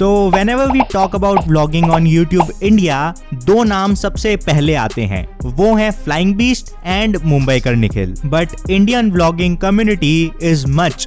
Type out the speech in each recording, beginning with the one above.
So whenever we talk about vlogging on YouTube India, दो नाम सबसे पहले आते हैं, वो हैं flying beast and Mumbaikar Nikhil. But Indian vlogging community is much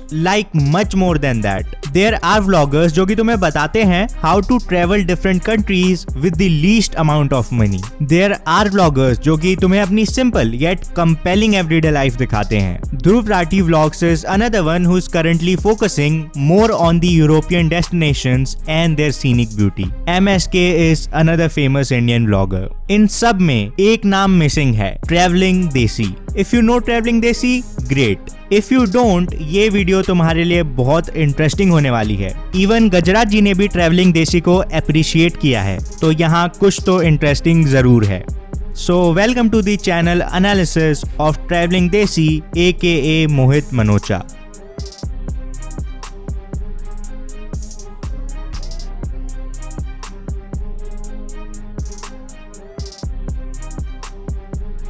more than that. There are vloggers जो कि तुम्हें बताते हैं how to travel different countries with the least amount of money. There are vloggers जो कि तुम्हें अपनी simple yet compelling everyday life दिखाते हैं. Dhruv Rathi Vlogs is another one who's currently focusing more on the European destinations and their scenic beauty. MSK is another famous Indian vlogger. इन सब में एक नाम मिसिंग है, ट्रैवलिंग देसी. If you know travelling देसी, great. If you don't, ये video तुम्हारे लिए बहुत इंटरेस्टिंग होने वाली है. इवन गजराज जी ने भी ट्रैवलिंग देसी को अप्रिशिएट किया है, तो यहाँ कुछ तो इंटरेस्टिंग जरूर है. So welcome to the channel analysis of Traveling Desi aka Mohit Manocha.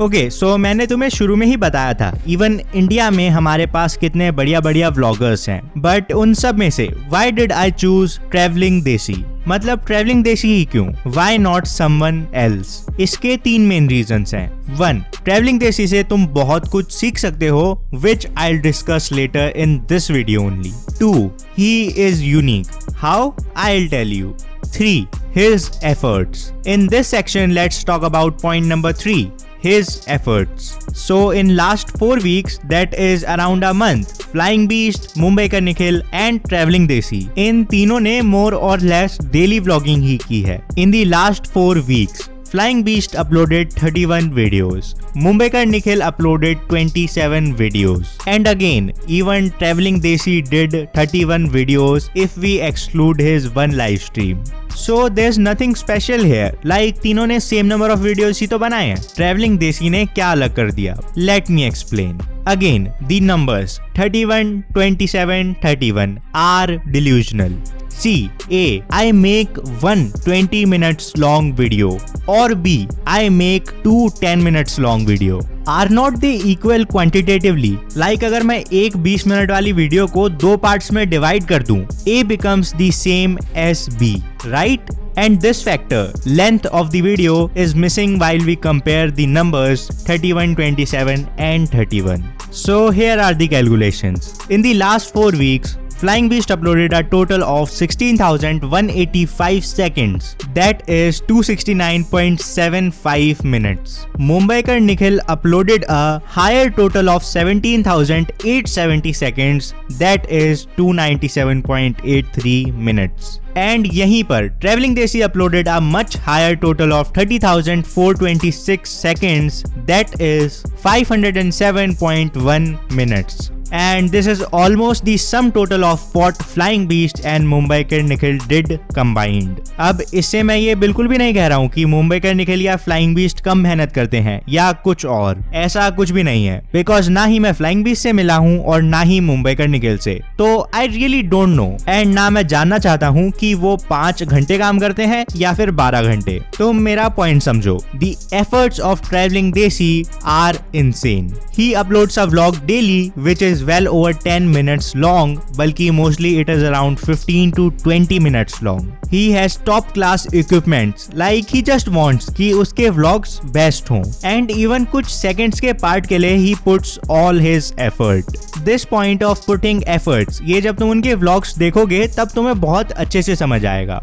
Okay, so मैंने तुम्हें शुरू में ही बताया था इवन इंडिया में हमारे पास कितने बढ़िया व्लॉगर्स हैं, बट उन सब में से why did I choose travelling देसी? मतलब ट्रैवलिंग देसी ही क्यों? Why not someone else? इसके 3 मेन रीजंस हैं. 1, ट्रैवलिंग देसी से तुम बहुत कुछ सीख सकते हो, which I will discuss later in this video only. 2, he is unique. How? I will tell you. 3, his efforts. In this section, let's talk about point number 3. His efforts. So in last 4 weeks, that is around a month, Flying Beast, Mumbaikar Nikhil and Traveling Desi, इन तीनों ने more or less daily vlogging ही की है. In the last 4 weeks, Flying Beast uploaded 31 videos. Mumbaikar Nikhil uploaded 27 videos. And again, even Traveling Desi did 31 videos if we exclude his one live stream. So there's nothing special here. Like तीनों ने same number of videos ही तो बनाए हैं. Traveling Desi ने क्या अलग कर दिया? Let me explain. Again, the numbers 31, 27, 31 are delusional. C. A. I make one 20 minutes long video, or B. I make 2 10 minutes long video. Are not they equal quantitatively? Like अगर मैं एक 20 minute वाली video को 2 parts में divide कर दूं, A becomes the same as B, right? And this factor, length of the video, is missing while we compare the numbers 31, 27 and 31. So here are the calculations. In the last 4 weeks, Flying Beast uploaded a total of 16,185 seconds. That is 269.75 minutes. Mumbaikar Nikhil uploaded a higher total of 17,870 seconds. That is 297.83 minutes. And यहीं पर Traveling Desi uploaded a much higher total of 30,426 seconds. That is 507.1 minutes. And this is almost the sum total of what Flying Beast and Mumbaikar Nikhil did combined. अब इससे मैं ये बिल्कुल भी नहीं कह रहा हूँ कि मुंबईकर निखिल या फ्लाइंग बीस्ट कम मेहनत करते हैं या कुछ और, ऐसा कुछ भी नहीं है. बिकॉज ना ही मैं फ्लाइंग बीस्ट से मिला हूँ और ना ही मुंबईकर निखिल से, तो I really don't know. And ना मैं जानना चाहता हूँ कि वो 5 घंटे काम करते हैं या फिर 12 घंटे. तो मेरा पॉइंट समझो. The efforts of Traveling Desi are insane. He uploads a vlog daily which is well over 10 minutes long, बल्कि mostly it is around 15 to 20 minutes long. He has top class equipments, like he just wants कि उसके vlogs best हों. And even कुछ seconds के part के लिए he puts all his effort. This point of putting efforts, ये जब तुम उनके vlogs देखोगे तब तुम्हें बहुत अच्छे से समझ आएगा.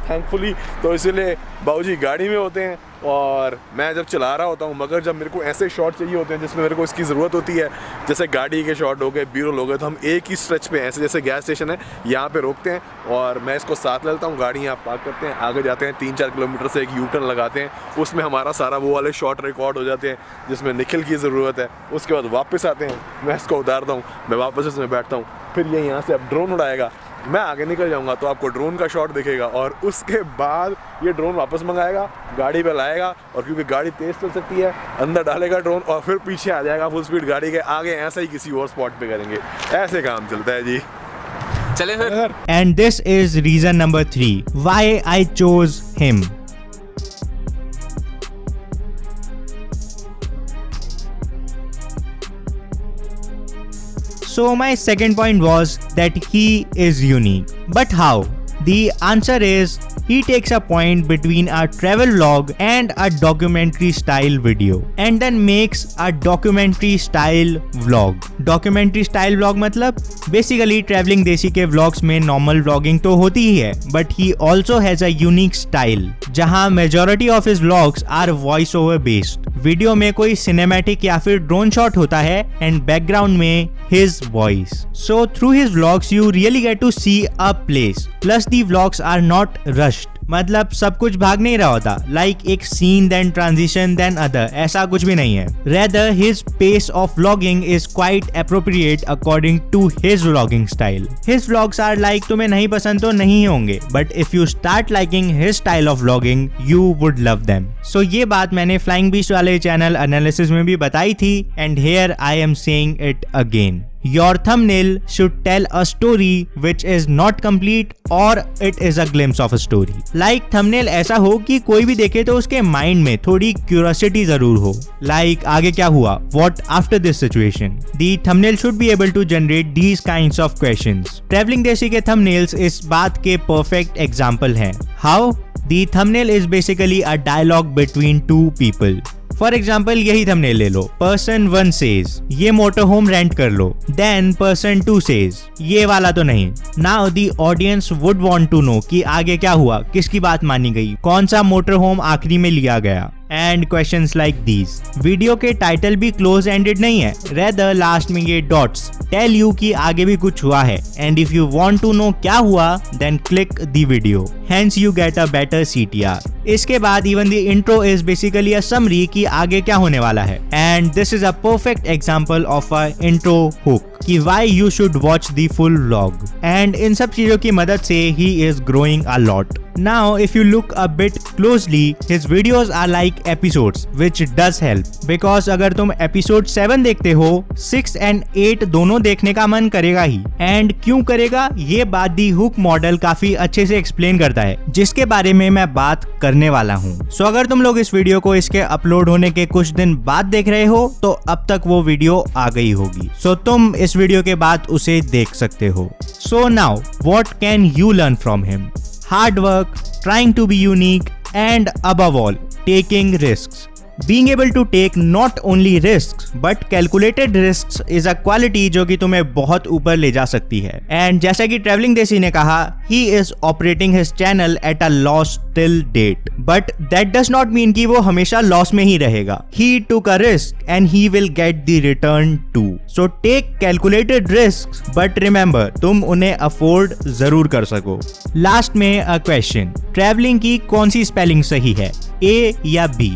थैंकफुली तो इसीलिए बाबूजी गाड़ी में होते हैं और मैं जब चला रहा होता हूँ, मगर जब मेरे को ऐसे शॉट चाहिए होते हैं जिसमें मेरे को इसकी ज़रूरत होती है, जैसे गाड़ी के शॉट हो गए, B-roll हो गए, तो हम एक ही स्ट्रेच पे ऐसे जैसे गैस स्टेशन है यहाँ पे रोकते हैं और मैं इसको साथ ले लेता हूँ, गाड़ी यहाँ पार्क करते हैं, आगे जाते हैं 3-4 किलोमीटर से एक U-turn लगाते हैं, उसमें हमारा सारा वो वाले शॉट रिकॉर्ड हो जाते हैं जिसमें निखिल की ज़रूरत है. उसके बाद वापस आते हैं, मैं इसको उतारता हूँ, मैं वापस इसमें बैठता हूँ, फिर ये यहाँ से अब ड्रोन उड़ाएगा, मैं आगे निकल जाऊंगा तो आपको ड्रोन का शॉट दिखेगा और उसके बाद ये ड्रोन वापस मंगाएगा, गाड़ी पे लाएगा और क्योंकि गाड़ी तेज़ चल सकती है अंदर डालेगा ड्रोन और फिर पीछे आ जाएगा फुल स्पीड गाड़ी के आगे. ऐसा ही किसी और स्पॉट पे करेंगे, ऐसे काम चलता है जी. चले फिर. And this is reason number 3 why I chose him. So my second point was that he is unique. But how? The answer is he takes a point between a travel vlog and a documentary style video and then makes a documentary style vlog. Documentary style vlog मतलब basically traveling देसी के vlogs में normal vlogging तो होती ही है, but he also has a unique style जहाँ majority of his vlogs are voice over based. Video में कोई सिनेमैटिक या फिर ड्रोन शॉट होता है एंड बैकग्राउंड में his voice. So through his vlogs you really get to see a place. Plus the vlogs are not rushed. मतलब सब कुछ भाग नहीं रहा होता, like एक scene then transition then other, ऐसा कुछ भी नहीं है. Rather his pace of vlogging is quite appropriate according to his vlogging style. His vlogs are like तुम्हें नहीं पसंद तो नहीं होंगे, but if you start liking his style of vlogging you would love them. So ये बात मैंने Flying Beast वाले चैनल एनालिसिस में भी बताई थी and here I am saying it again. Your thumbnail should tell a story which is not complete or it is a glimpse of a story. Like thumbnail ऐसा हो कि कोई भी देखे तो उसके माइंड में थोड़ी क्यूरियोसिटी जरूर हो. Like आगे क्या हुआ? What after this situation? The thumbnail should be able to generate these kinds of questions. Traveling देसी के thumbnails इस बात के perfect example हैं. How? The thumbnail is basically a dialogue between two people. For example यही thumbnail ले लो. Person 1 says ये motor home rent कर लो. देन पर्सन 2 सेज ये वाला तो नहीं. Now the audience would want to know कि आगे क्या हुआ, किसकी बात मानी गई, कौन सा मोटर होम आखिरी में लिया गया and questions like these. Video के टाइटल भी क्लोज एंडेड नहीं है, रेदर लास्ट में ये डॉट्स टेल यू कि आगे भी कुछ हुआ है and if you want to know क्या हुआ then click the video. Hence you get a better CTR. इसके बाद even the intro is basically a summary कि आगे क्या होने वाला है and this is a perfect example of a intro hook कि why you should watch the full vlog. And इन सब चीजों की मदद से ही is growing a lot. Now if you look a bit closely, his videos are like episodes, which does help. Because अगर तुम episode 7 देखते हो, 6 and 8 दोनों देखने का मन करेगा ही. And क्यों करेगा? ये बात दी हुक मॉडल काफी अच्छे से एक्सप्लेन करता है, जिसके बारे में मैं बात करने वाला हूँ. So अगर तुम लोग इस वीडियो को इसके अपलोड होने के कुछ दिन बाद देख रहे हो, तो अब तक वो वीडियो आ गई होगी. So तुम इस वीडियो के बाद उसे देख सकते हो. So now, what can you learn from him? Hard work, trying to be unique, and above all, taking risks. Being able to take not only risks but calculated risks is a quality जो कि तुम्हें बहुत ऊपर ले जा सकती है. And जैसा कि ट्रैवलिंग देसी ने कहा, he is operating his channel at a loss till date. But that does not mean कि वो हमेशा लॉस में ही रहेगा. He took a risk and he will get the return too. So take calculated risks but remember तुम उन्हें afford जरूर कर सको. लास्ट में a question. ट्रैवलिंग की कौन सी स्पेलिंग सही है, A या B?